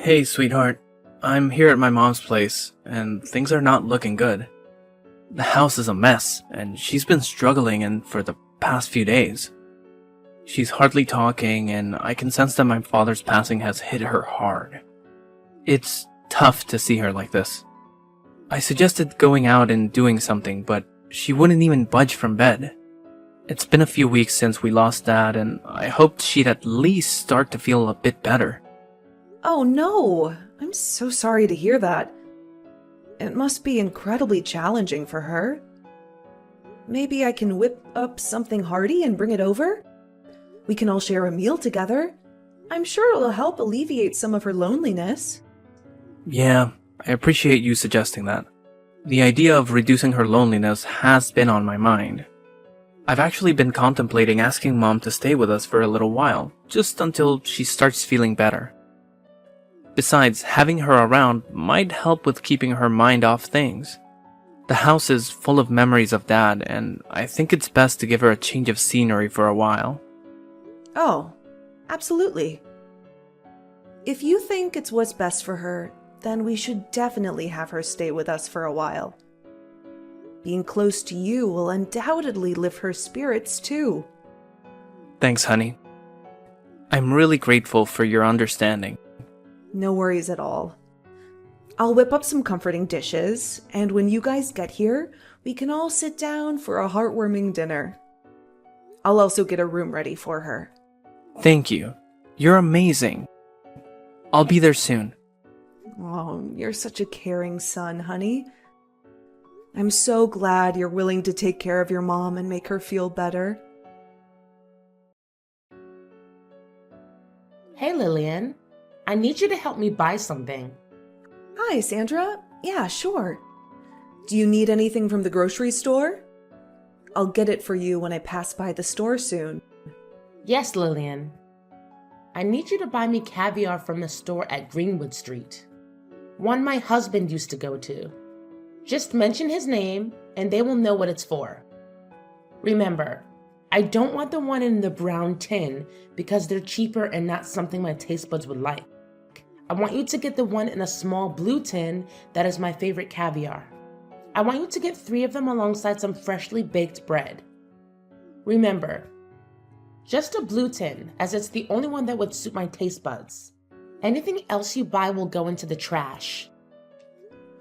Hey, sweetheart. I'm here at my mom's place, and things are not looking good. The house is a mess, and she's been struggling for the past few days. She's hardly talking, and I can sense that my father's passing has hit her hard. It's tough to see her like this. I suggested going out and doing something, but she wouldn't even budge from bed. It's been a few weeks since we lost Dad, and I hoped she'd at least start to feel a bit better. Oh no! I'm so sorry to hear that. It must be incredibly challenging for her. Maybe I can whip up something hearty and bring it over? We can all share a meal together. I'm sure it'll help alleviate some of her loneliness. Yeah, I appreciate you suggesting that. The idea of reducing her loneliness has been on my mind. I've actually been contemplating asking Mom to stay with us for a little while, just until she starts feeling better. Besides, having her around might help with keeping her mind off things. The house is full of memories of Dad, and I think it's best to give her a change of scenery for a while. Oh, absolutely. If you think it's what's best for her, then we should definitely have her stay with us for a while. Being close to you will undoubtedly lift her spirits too. Thanks, honey. I'm really grateful for your understanding. No worries at all. I'll whip up some comforting dishes, and when you guys get here, we can all sit down for a heartwarming dinner. I'll also get a room ready for her. Thank you. You're amazing. I'll be there soon. Oh, you're such a caring son, honey. I'm so glad you're willing to take care of your mom and make her feel better. Hey, Lillian. I need you to help me buy something. Hi, Sandra. Yeah, sure. Do you need anything from the grocery store? I'll get it for you when I pass by the store soon. Yes, Lillian. I need you to buy me caviar from the store at Greenwood Street. One my husband used to go to. Just mention his name and they will know what it's for. Remember, I don't want the one in the brown tin because they're cheaper and not something my taste buds would like. I want you to get the one in a small blue tin that is my favorite caviar. I want you to get 3 of them alongside some freshly baked bread. Remember, just a blue tin, as it's the only one that would suit my taste buds. Anything else you buy will go into the trash.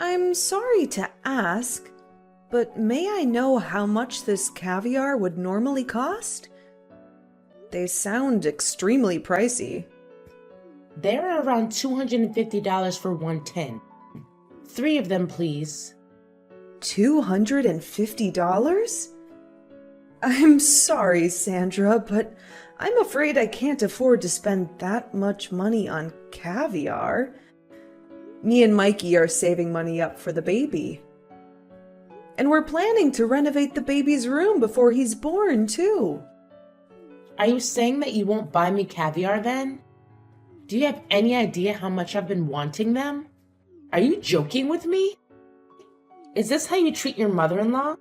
I'm sorry to ask, but may I know how much this caviar would normally cost? They sound extremely pricey. They're around $250 for one tin. 3 of them, please. $250? I'm sorry, Sandra, but I'm afraid I can't afford to spend that much money on caviar. Me and Mikey are saving money up for the baby. And we're planning to renovate the baby's room before he's born, too. Are you saying that you won't buy me caviar then? Do you have any idea how much I've been wanting them? Are you joking with me? Is this how you treat your mother-in-law?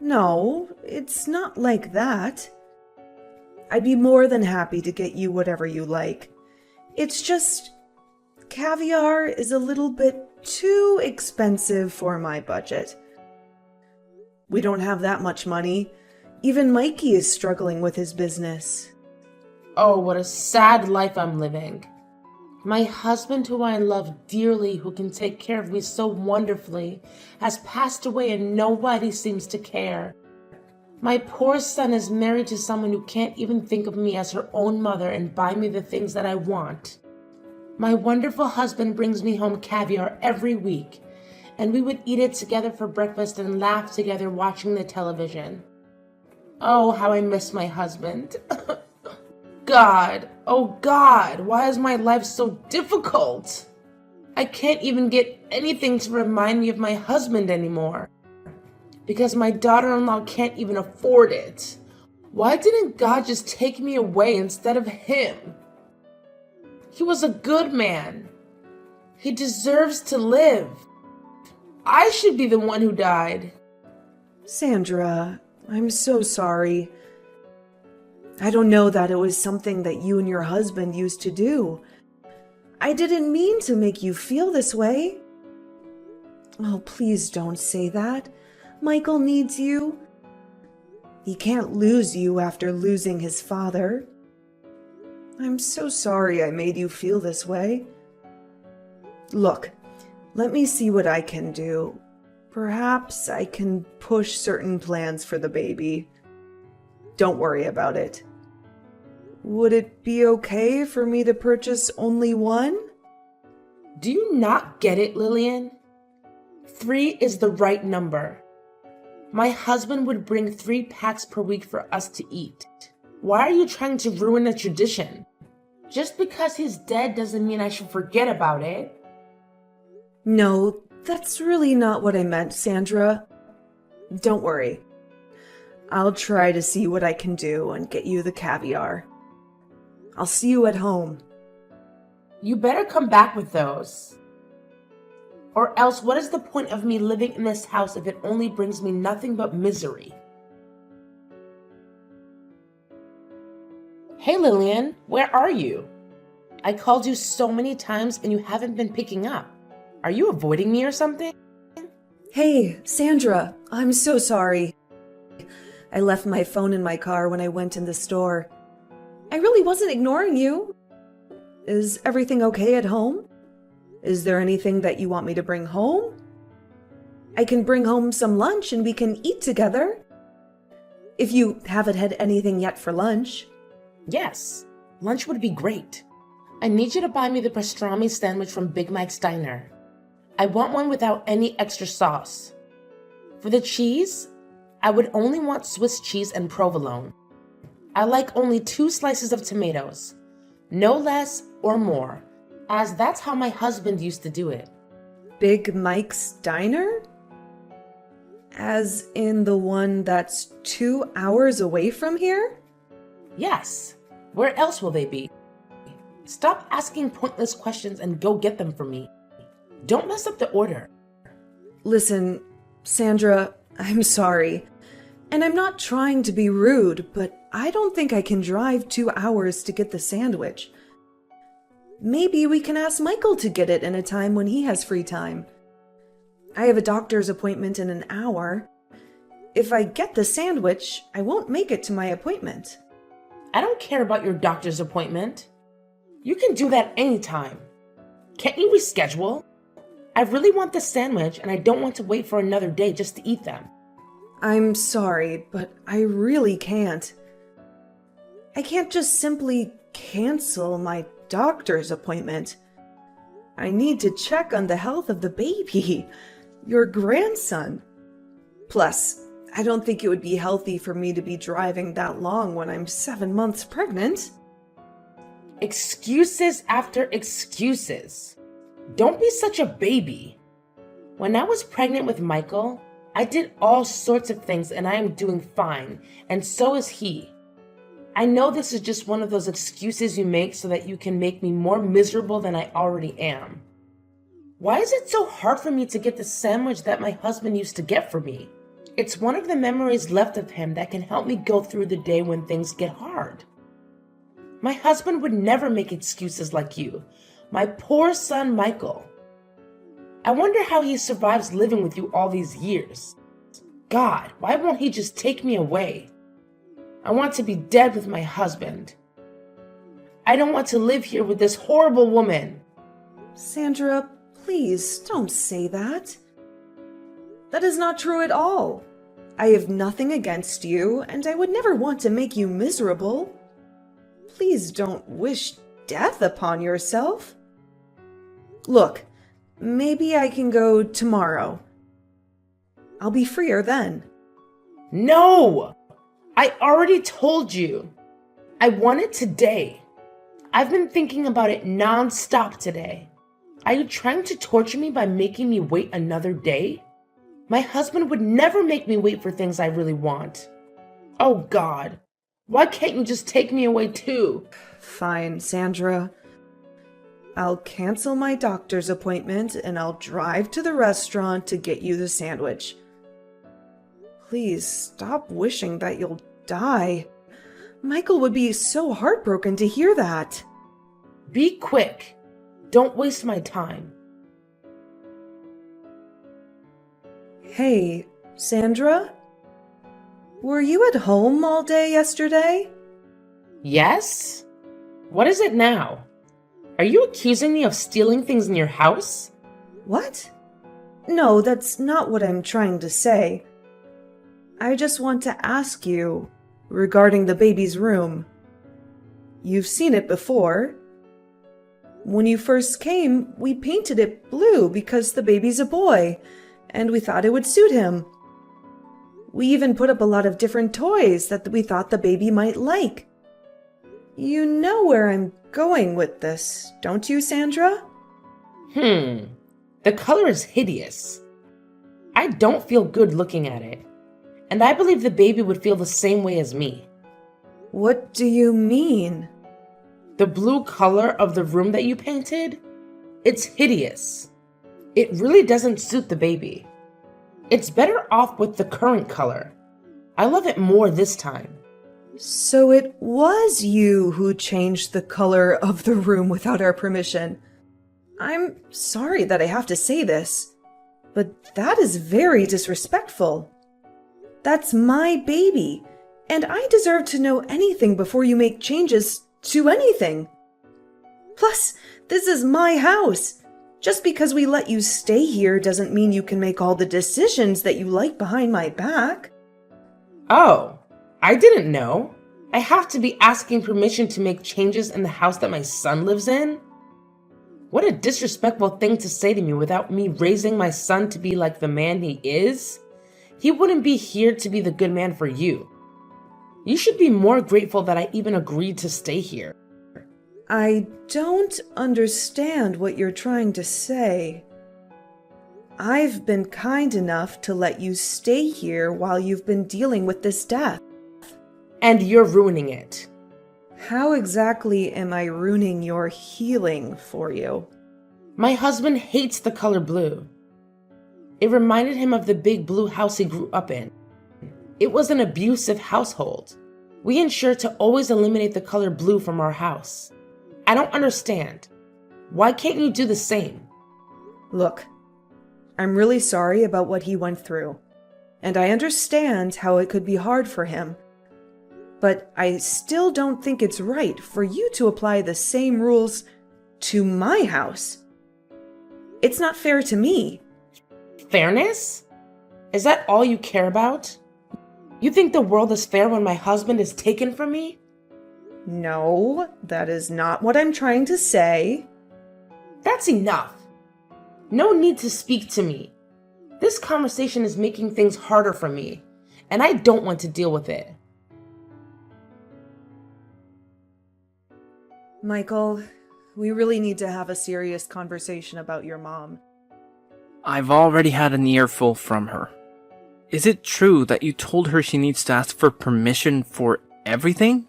No, it's not like that. I'd be more than happy to get you whatever you like. It's just, caviar is a little bit too expensive for my budget. We don't have that much money. Even Mikey is struggling with his business. Oh, what a sad life I'm living. My husband, who I love dearly, who can take care of me so wonderfully, has passed away and nobody seems to care. My poor son is married to someone who can't even think of me as her own mother and buy me the things that I want. My wonderful husband brings me home caviar every week, and we would eat it together for breakfast and laugh together watching the television. Oh, how I miss my husband. God, oh God, why is my life so difficult? I can't even get anything to remind me of my husband anymore. Because my daughter-in-law can't even afford it. Why didn't God just take me away instead of him? He was a good man. He deserves to live. I should be the one who died. Sandra, I'm so sorry. I don't know that it was something that you and your husband used to do. I didn't mean to make you feel this way. Oh, please don't say that. Michael needs you. He can't lose you after losing his father. I'm so sorry I made you feel this way. Look, let me see what I can do. Perhaps I can push certain plans for the baby. Don't worry about it. Would it be okay for me to purchase only one? Do you not get it, Lillian? 3 is the right number. My husband would bring 3 packs per week for us to eat. Why are you trying to ruin a tradition? Just because he's dead doesn't mean I should forget about it. No, that's really not what I meant, Sandra. Don't worry. I'll try to see what I can do and get you the caviar. I'll see you at home. You better come back with those. Or else, what is the point of me living in this house if it only brings me nothing but misery? Hey Lillian, where are you? I called you so many times and you haven't been picking up. Are you avoiding me or something? Hey, Sandra, I'm so sorry. I left my phone in my car when I went in the store. I really wasn't ignoring you. Is everything okay at home? Is there anything that you want me to bring home? I can bring home some lunch and we can eat together. If you haven't had anything yet for lunch. Yes, lunch would be great. I need you to buy me the pastrami sandwich from Big Mike's Diner. I want one without any extra sauce. For the cheese, I would only want Swiss cheese and provolone. I like only 2 slices of tomatoes, no less or more, as that's how my husband used to do it. Big Mike's Diner? As in the one that's 2 hours away from here? Yes, where else will they be? Stop asking pointless questions and go get them for me. Don't mess up the order. Listen, Sandra, I'm sorry. And I'm not trying to be rude, but I don't think I can drive 2 hours to get the sandwich. Maybe we can ask Michael to get it in a time when he has free time. I have a doctor's appointment in an hour. If I get the sandwich, I won't make it to my appointment. I don't care about your doctor's appointment. You can do that anytime. Can't you reschedule? I really want this sandwich and I don't want to wait for another day just to eat them. I'm sorry, but I really can't. I can't just simply cancel my doctor's appointment. I need to check on the health of the baby, your grandson. Plus, I don't think it would be healthy for me to be driving that long when I'm 7 months pregnant. Excuses after excuses. Don't be such a baby. When I was pregnant with Michael, I did all sorts of things and I am doing fine, and so is he. I know this is just one of those excuses you make so that you can make me more miserable than I already am. Why is it so hard for me to get the sandwich that my husband used to get for me? It's one of the memories left of him that can help me go through the day when things get hard. My husband would never make excuses like you. My poor son, Michael. I wonder how he survives living with you all these years. God, why won't he just take me away? I want to be dead with my husband. I don't want to live here with this horrible woman. Sandra, please don't say that. That is not true at all. I have nothing against you, and I would never want to make you miserable. Please don't wish death upon yourself. Look, maybe I can go tomorrow. I'll be freer then. No! I already told you. I want it today. I've been thinking about it non-stop today. Are you trying to torture me by making me wait another day? My husband would never make me wait for things I really want. Oh God, why can't you just take me away too? Fine, Sandra. I'll cancel my doctor's appointment and I'll drive to the restaurant to get you the sandwich. Please stop wishing that you'll die. Michael would be so heartbroken to hear that. Be quick. Don't waste my time. Hey, Sandra? Were you at home all day yesterday? Yes? What is it now? Are you accusing me of stealing things in your house? What? No, that's not what I'm trying to say. I just want to ask you regarding the baby's room. You've seen it before. When you first came, we painted it blue because the baby's a boy, and we thought it would suit him. We even put up a lot of different toys that we thought the baby might like. You know where I'm going with this, don't you, Sandra? The color is hideous. I don't feel good looking at it, and I believe the baby would feel the same way as me. What do you mean? The blue color of the room that you painted? It's hideous. It really doesn't suit the baby. It's better off with the current color. I love it more this time. So it was you who changed the color of the room without our permission. I'm sorry that I have to say this, but that is very disrespectful. That's my baby, and I deserve to know anything before you make changes to anything. Plus, this is my house. Just because we let you stay here doesn't mean you can make all the decisions that you like behind my back. Oh, I didn't know. I have to be asking permission to make changes in the house that my son lives in? What a disrespectful thing to say to me without me raising my son to be like the man he is. He wouldn't be here to be the good man for you. You should be more grateful that I even agreed to stay here. I don't understand what you're trying to say. I've been kind enough to let you stay here while you've been dealing with this death. And you're ruining it. How exactly am I ruining your healing for you? My husband hates the color blue. It reminded him of the big blue house he grew up in. It was an abusive household. We ensure to always eliminate the color blue from our house. I don't understand. Why can't you do the same? Look, I'm really sorry about what he went through, and I understand how it could be hard for him. But I still don't think it's right for you to apply the same rules to my house. It's not fair to me. Fairness? Is that all you care about? You think the world is fair when my husband is taken from me? No, that is not what I'm trying to say. That's enough. No need to speak to me. This conversation is making things harder for me, and I don't want to deal with it. Michael, we really need to have a serious conversation about your mom. I've already had an earful from her. Is it true that you told her she needs to ask for permission for everything?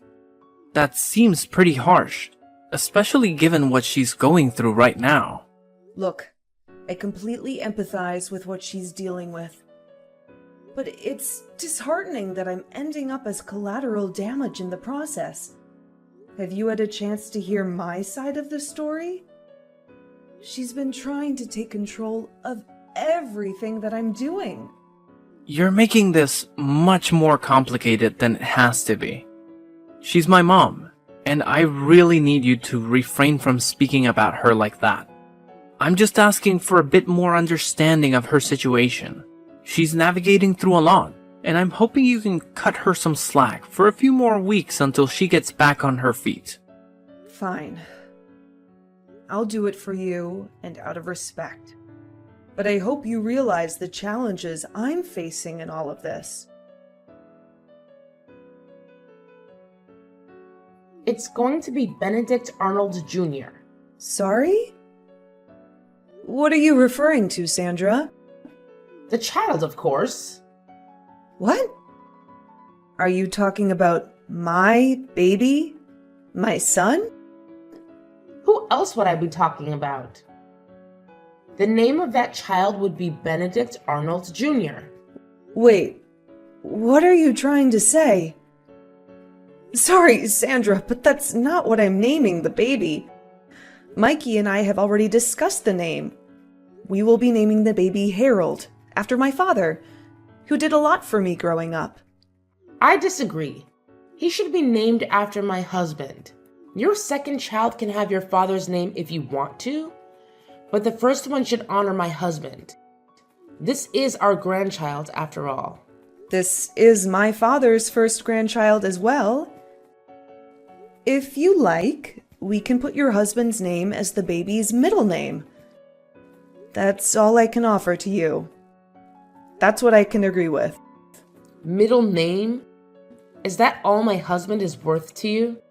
That seems pretty harsh, especially given what she's going through right now. Look, I completely empathize with what she's dealing with. But it's disheartening that I'm ending up as collateral damage in the process. Have you had a chance to hear my side of the story? She's been trying to take control of everything that I'm doing. You're making this much more complicated than it has to be. She's my mom, and I really need you to refrain from speaking about her like that. I'm just asking for a bit more understanding of her situation. She's navigating through a lot, and I'm hoping you can cut her some slack for a few more weeks until she gets back on her feet. Fine. I'll do it for you and out of respect. But I hope you realize the challenges I'm facing in all of this. It's going to be Benedict Arnold Jr. Sorry? What are you referring to, Sandra? The child, of course. What? Are you talking about my baby? My son? Who else would I be talking about? The name of that child would be Benedict Arnold Jr. Wait, what are you trying to say? Sorry, Sandra, but that's not what I'm naming the baby. Mikey and I have already discussed the name. We will be naming the baby Harold, after my father, who did a lot for me growing up. I disagree. He should be named after my husband. Your second child can have your father's name if you want to, but the first one should honor my husband. This is our grandchild, after all. This is my father's first grandchild as well. If you like, we can put your husband's name as the baby's middle name. That's all I can offer to you. That's what I can agree with. Middle name? Is that all my husband is worth to you?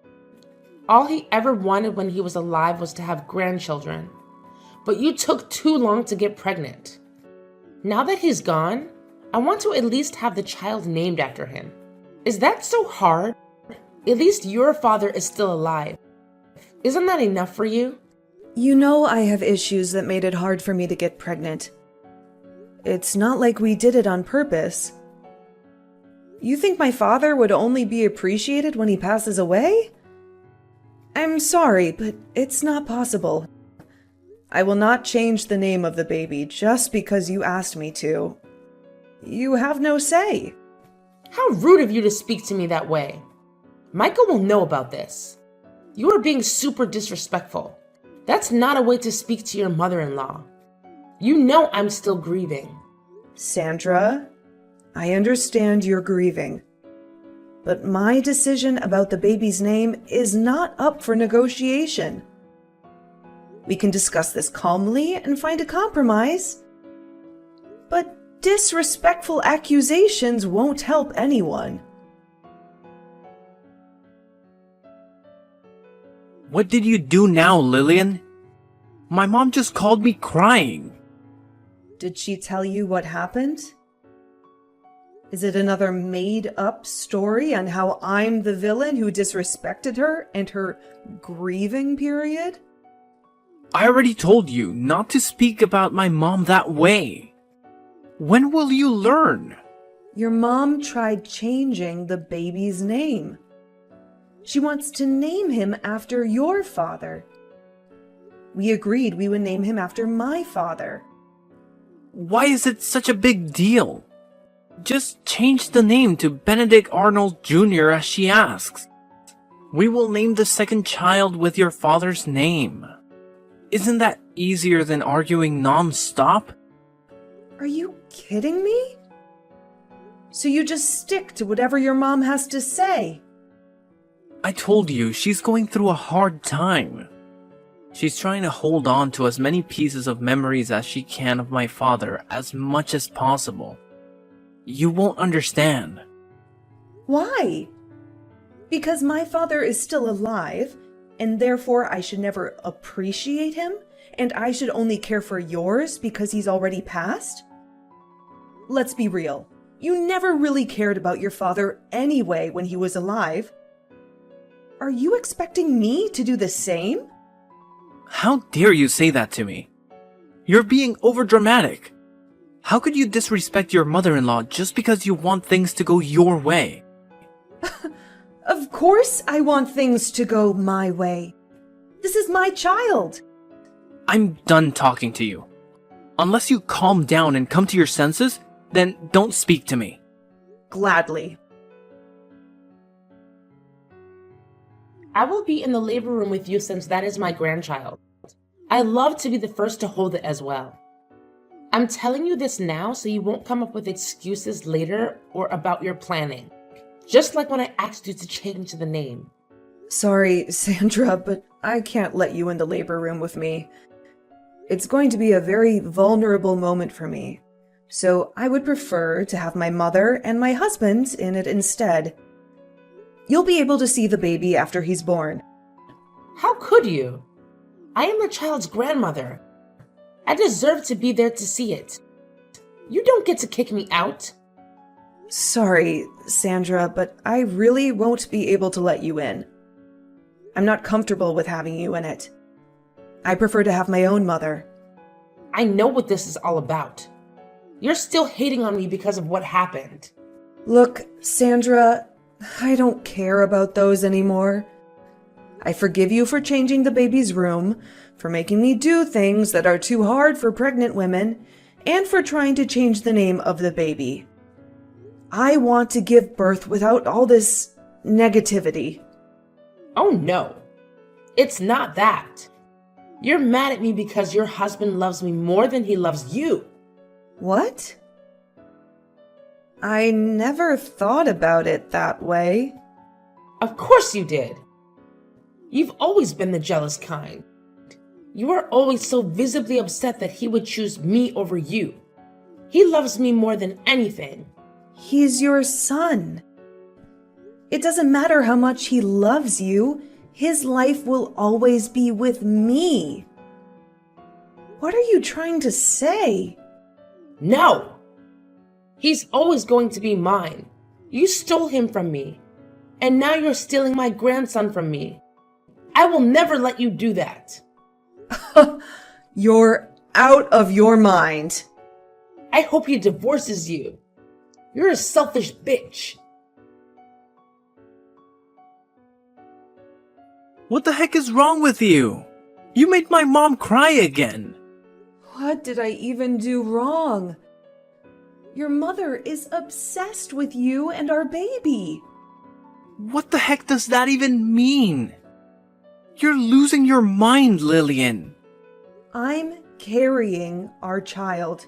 All he ever wanted when he was alive was to have grandchildren. But you took too long to get pregnant. Now that he's gone, I want to at least have the child named after him. Is that so hard? At least your father is still alive. Isn't that enough for you? You know I have issues that made it hard for me to get pregnant. It's not like we did it on purpose. You think my father would only be appreciated when he passes away? I'm sorry, but it's not possible. I will not change the name of the baby just because you asked me to. You have no say. How rude of you to speak to me that way. Michael will know about this. You are being super disrespectful. That's not a way to speak to your mother-in-law. You know I'm still grieving. Sandra, I understand you're grieving. But my decision about the baby's name is not up for negotiation. We can discuss this calmly and find a compromise. But disrespectful accusations won't help anyone. What did you do now, Lillian? My mom just called me crying. Did she tell you what happened? Is it another made-up story on how I'm the villain who disrespected her and her grieving period? I already told you not to speak about my mom that way. When will you learn? Your mom tried changing the baby's name. She wants to name him after your father. We agreed we would name him after my father. Why is it such a big deal? Just change the name to Benedict Arnold Jr. as she asks. We will name the second child with your father's name. Isn't that easier than arguing non-stop? Are you kidding me? So you just stick to whatever your mom has to say? I told you, she's going through a hard time. She's trying to hold on to as many pieces of memories as she can of my father as much as possible. You won't understand. Why? Because my father is still alive, and therefore I should never appreciate him, and I should only care for yours because he's already passed? Let's be real. You never really cared about your father anyway when he was alive. Are you expecting me to do the same? How dare you say that to me? You're being overdramatic. How could you disrespect your mother-in-law just because you want things to go your way? Of course I want things to go my way. This is my child. I'm done talking to you. Unless you calm down and come to your senses, then don't speak to me. Gladly. I will be in the labor room with you since that is my grandchild. I love to be the first to hold it as well. I'm telling you this now so you won't come up with excuses later or about your planning. Just like when I asked you to change the name. Sorry, Sandra, but I can't let you in the labor room with me. It's going to be a very vulnerable moment for me, so I would prefer to have my mother and my husband in it instead. You'll be able to see the baby after he's born. How could you? I am the child's grandmother. I deserve to be there to see it. You don't get to kick me out. Sorry, Sandra, but I really won't be able to let you in. I'm not comfortable with having you in it. I prefer to have my own mother. I know what this is all about. You're still hating on me because of what happened. Look, Sandra, I don't care about those anymore. I forgive you for changing the baby's room, for making me do things that are too hard for pregnant women, and for trying to change the name of the baby. I want to give birth without all this negativity. Oh no, it's not that. You're mad at me because your husband loves me more than he loves you. What? I never thought about it that way. Of course you did. You've always been the jealous kind. You are always so visibly upset that he would choose me over you. He loves me more than anything. He's your son. It doesn't matter how much he loves you. His life will always be with me. What are you trying to say? No! He's always going to be mine. You stole him from me. And now you're stealing my grandson from me. I will never let you do that. You're out of your mind. I hope he divorces you. You're a selfish bitch. What the heck is wrong with you? You made my mom cry again. What did I even do wrong? Your mother is obsessed with you and our baby. What the heck does that even mean? You're losing your mind, Lillian. I'm carrying our child,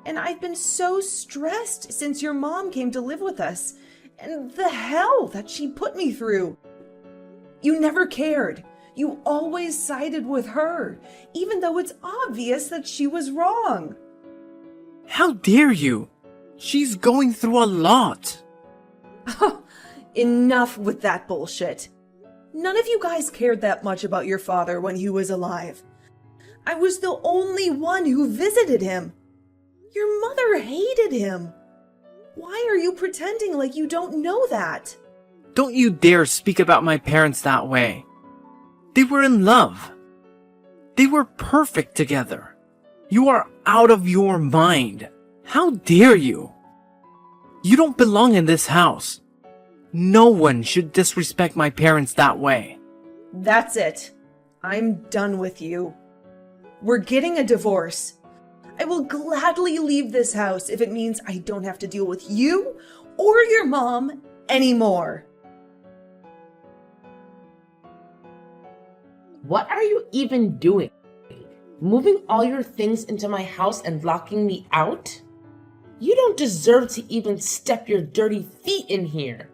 and I've been so stressed since your mom came to live with us, and the hell that she put me through. You never cared. You always sided with her, even though it's obvious that she was wrong. How dare you? She's going through a lot. Enough with that bullshit. None of you guys cared that much about your father when he was alive. I was the only one who visited him. Your mother hated him. Why are you pretending like you don't know that? Don't you dare speak about my parents that way. They were in love. They were perfect together. You are out of your mind. How dare you? You don't belong in this house. No one should disrespect my parents that way. That's it. I'm done with you. We're getting a divorce. I will gladly leave this house if it means I don't have to deal with you or your mom anymore. What are you even doing? Moving all your things into my house and locking me out? You don't deserve to even step your dirty feet in here.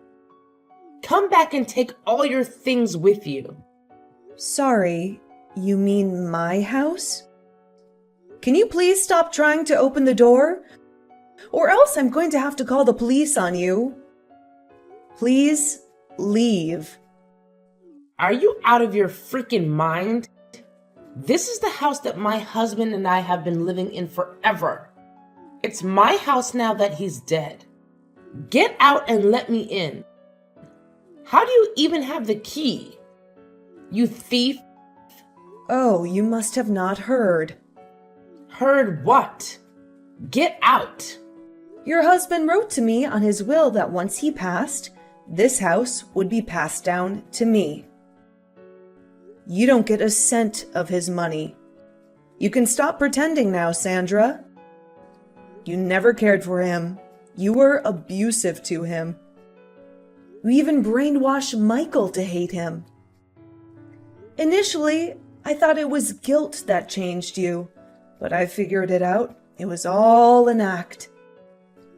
Come back and take all your things with you. Sorry, you mean my house? Can you please stop trying to open the door? Or else I'm going to have to call the police on you. Please leave. Are you out of your freaking mind? This is the house that my husband and I have been living in forever. It's my house now that he's dead. Get out and let me in. How do you even have the key? You thief. Oh, you must have not heard. Heard what? Get out. Your husband wrote to me on his will that once he passed, this house would be passed down to me. You don't get a cent of his money. You can stop pretending now, Sandra. You never cared for him. You were abusive to him. You even brainwashed Michael to hate him. Initially, I thought it was guilt that changed you, but I figured it out. It was all an act.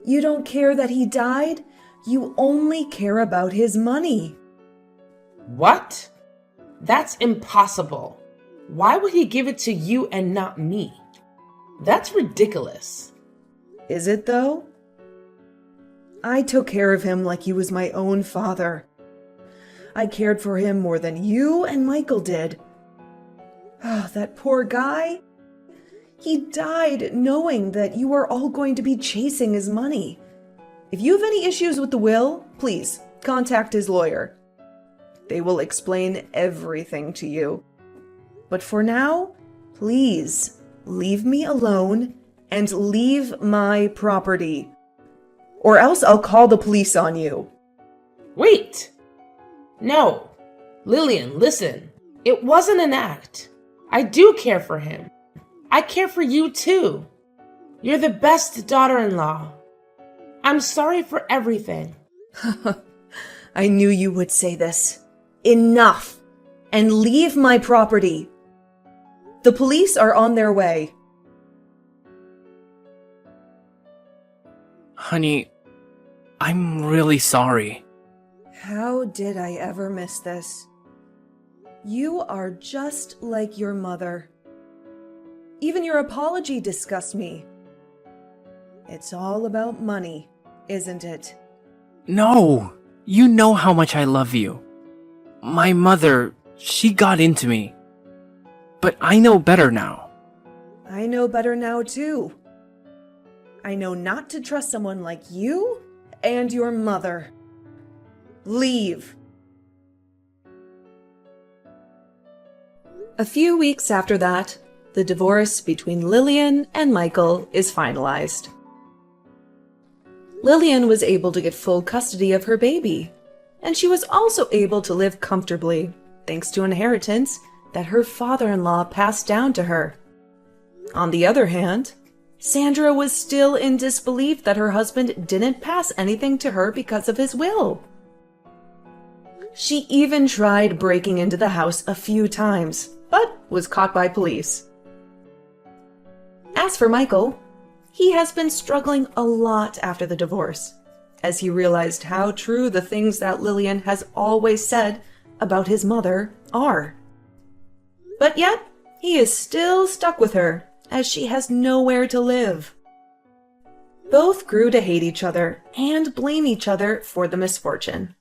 You don't care that he died. You only care about his money. What? That's impossible. Why would he give it to you and not me? That's ridiculous. Is it though? I took care of him like he was my own father. I cared for him more than you and Michael did. Oh, that poor guy. He died knowing that you were all going to be chasing his money. If you have any issues with the will, please contact his lawyer. They will explain everything to you. But for now, please leave me alone and leave my property. Or else I'll call the police on you. Wait! No. Lillian, listen. It wasn't an act. I do care for him. I care for you too. You're the best daughter-in-law. I'm sorry for everything. I knew you would say this. Enough! And leave my property. The police are on their way. Honey, I'm really sorry. How did I ever miss this? You are just like your mother. Even your apology disgusts me. It's all about money, isn't it? No! You know how much I love you. My mother, she got into me. But I know better now. I know better now, too. I know not to trust someone like you and your mother. Leave. A few weeks after that, the divorce between Lillian and Michael is finalized. Lillian was able to get full custody of her baby, and she was also able to live comfortably, thanks to inheritance that her father-in-law passed down to her. On the other hand, Sandra was still in disbelief that her husband didn't pass anything to her because of his will. She even tried breaking into the house a few times, but was caught by police. As for Michael, he has been struggling a lot after the divorce, as he realized how true the things that Lillian has always said about his mother are. But yet, he is still stuck with her, as she has nowhere to live. Both grew to hate each other and blame each other for the misfortune.